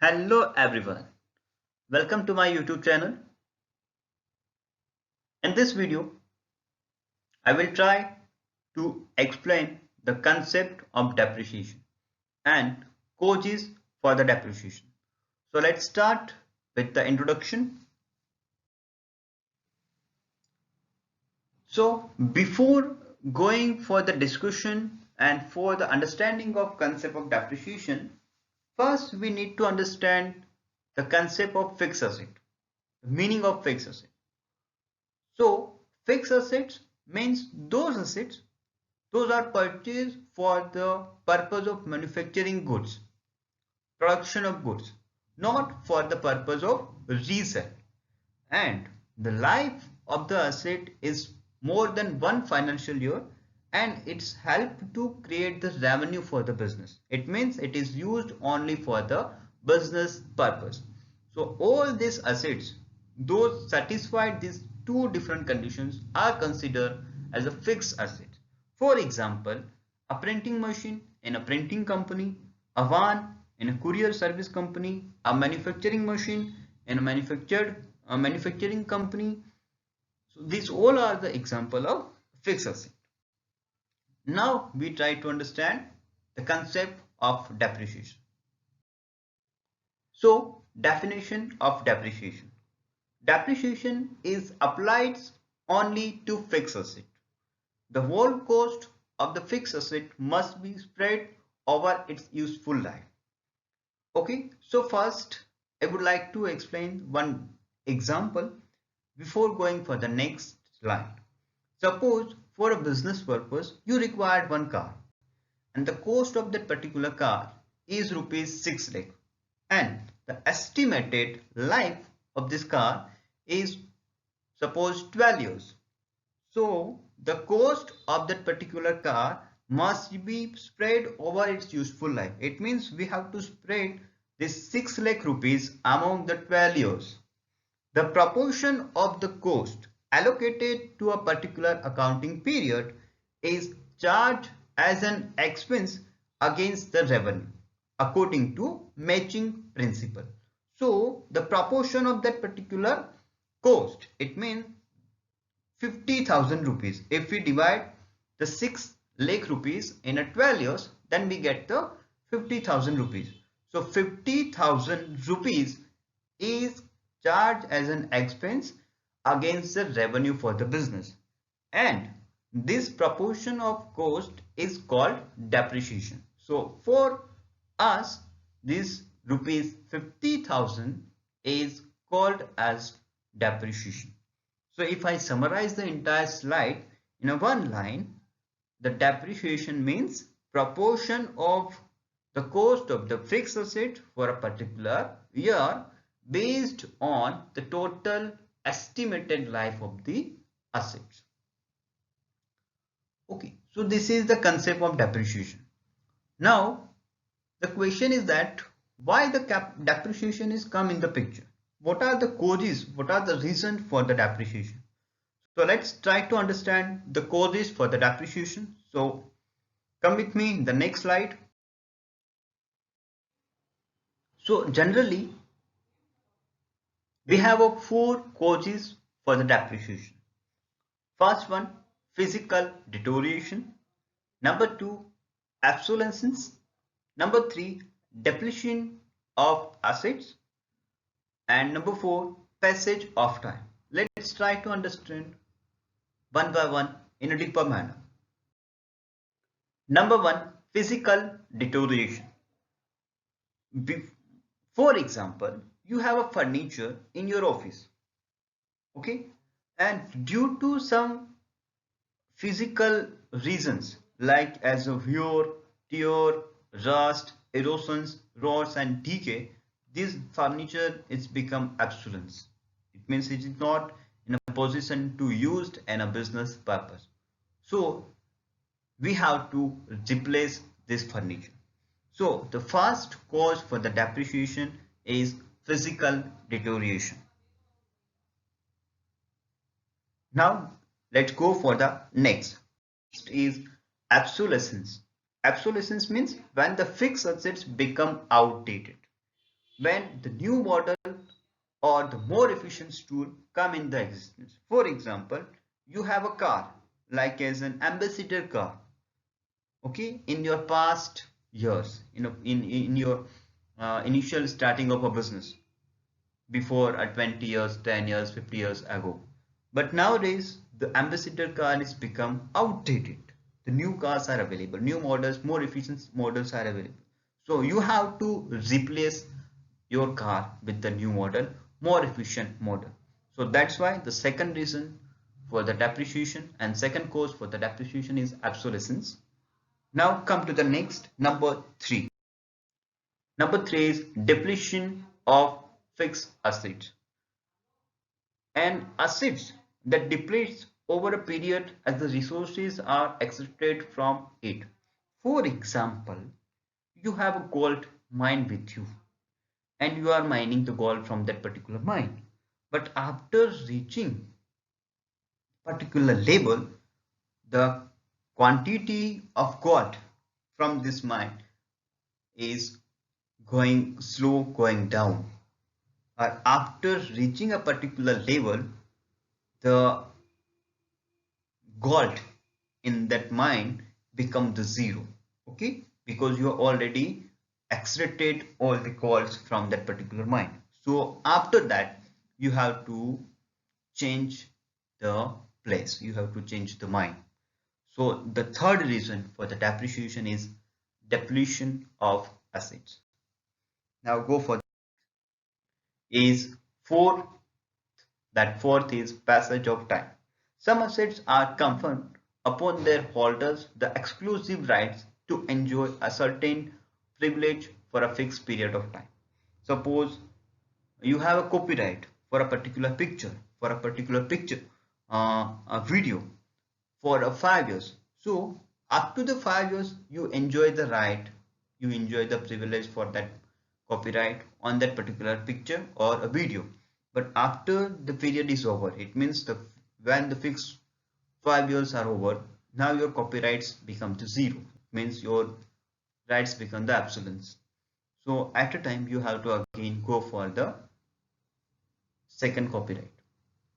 Hello everyone, welcome to my YouTube channel. In this video, I will try to explain the concept of depreciation and causes for the depreciation. So let's start with the introduction. So before going for the discussion and for the understanding of concept of depreciation, first we need to understand the concept of fixed asset, the meaning of fixed asset. So fixed assets means those assets those are purchased for the purpose of manufacturing goods, production of goods, not for the purpose of resale. And the life of the asset is more than one financial year and it's helped to create the revenue for the business. It means it is used only for the business purpose. So all these assets, those satisfied these two different conditions are considered as a fixed asset. For example, a printing machine in a printing company, a van in a courier service company, a manufacturing machine in a manufacturing company. So these all are the example of fixed asset. Now we try to understand the concept of depreciation. So definition of depreciation. Depreciation is applied only to fixed asset. The whole cost of the fixed asset must be spread over its useful life. Okay, so first I would like to explain one example before going for the next slide. Suppose for a business purpose you required one car and the cost of that particular car is rupees 6 lakh and the estimated life of this car is suppose 12 years. So the cost of that particular car must be spread over its useful life. It means we have to spread this 6 lakh rupees among the 12 years. The proportion of the cost allocated to a particular accounting period is charged as an expense against the revenue according to matching principle. So the proportion of that particular cost, it means 50,000 rupees. If we divide the 6 lakh rupees in a 12 years, then we get the 50,000 rupees. So 50,000 rupees is charged as an expense against the revenue for the business. And this proportion of cost is called depreciation. So for us, this rupees 50,000 is called as depreciation. So if I summarize the entire slide in a one line, the depreciation means proportion of the cost of the fixed asset for a particular year based on the total estimated life of the assets. Okay, so this is the concept of depreciation. Now, the question is that why the depreciation is come in the picture? What are the causes? What are the reasons for the depreciation? So let's try to understand the causes for the depreciation. So come with me in the next slide. So generally, we have four causes for the depreciation. First one, physical deterioration. Number two, obsolescence. Number three, depletion of assets. And number four, passage of time. Let's try to understand one by one in a deeper manner. Number one, physical deterioration. For example, you have a furniture in your office, okay, and due to some physical reasons like as of wear, tear, rust, erosions, rots and decay, this furniture is become obsolete. It means it is not in a position to used in a business purpose. So we have to replace this furniture. So the first cause for the depreciation is physical deterioration. Now let's go for the next. Next is obsolescence. Obsolescence means when the fixed assets become outdated. when the new model or the more efficient tool come in the existence. For example, you have a car like as an ambassador car, okay, in your past years, in your initial starting of a business before 20 years, 10 years, 50 years ago. But nowadays, the ambassador car is become outdated. The new cars are available, new models, more efficient models are available. So you have to replace your car with the new model, more efficient model. So that's why the second reason for the depreciation and second cause for the depreciation is obsolescence. Now come to the next, number 3. Number 3 is depletion of fixed assets. And assets that depletes over a period as the resources are extracted from it. For example, you have a gold mine with you and you are mining the gold from that particular mine. But after reaching particular level, the quantity of gold from this mine is going down. Or after reaching a particular level, the gold in that mine become the zero, okay, because you already extracted all the golds from that particular mine. So after that you have to change the place, you have to change the mine. So the third reason for the depreciation is depletion of assets. Now go for is four. That fourth is passage of time. Some assets are conferred upon their holders the exclusive rights to enjoy a certain privilege for a fixed period of time. Suppose you have a copyright for a particular picture, a video for 5 years. So up to the 5 years, you enjoy the right, you enjoy the privilege for that copyright on that particular picture or a video. But after the period is over, it means when the fixed 5 years are over, now your copyrights become to zero. It means your rights become the absolutes. So at a time you have to again go for the second copyright.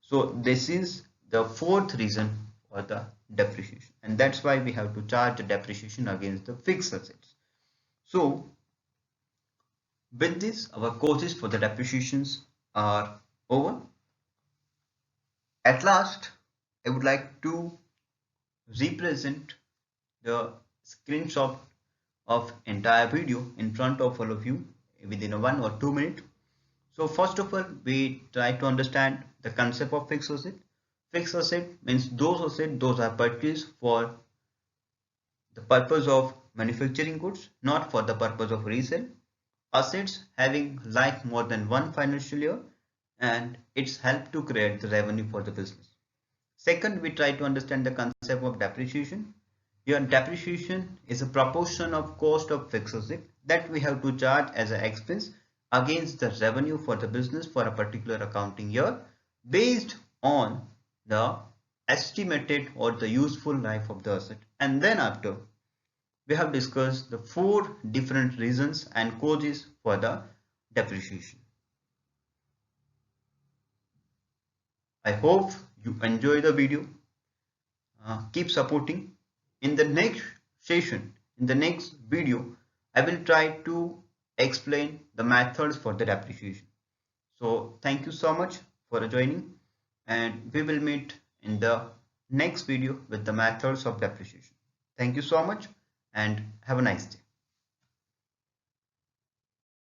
So this is the fourth reason for the depreciation, and that's why we have to charge the depreciation against the fixed assets. So with this, our courses for the depreciations are over. At last, I would like to represent the screenshot of entire video in front of all of you within a 1 or 2 minutes. So first of all, we try to understand the concept of fixed asset. Fixed asset means those assets those are purchased for the purpose of manufacturing goods, not for the purpose of resale. Assets having life more than one financial year, and it's helped to create the revenue for the business. Second, we try to understand the concept of depreciation. Here, depreciation is a proportion of cost of fixed asset that we have to charge as an expense against the revenue for the business for a particular accounting year based on the estimated or the useful life of the asset. And then after, we have discussed the 4 different reasons and causes for the depreciation. I hope you enjoy the video. Keep supporting. In the next session, in the next video, I will try to explain the methods for the depreciation. So thank you so much for joining, and we will meet in the next video with the methods of depreciation. Thank you so much and have a nice day.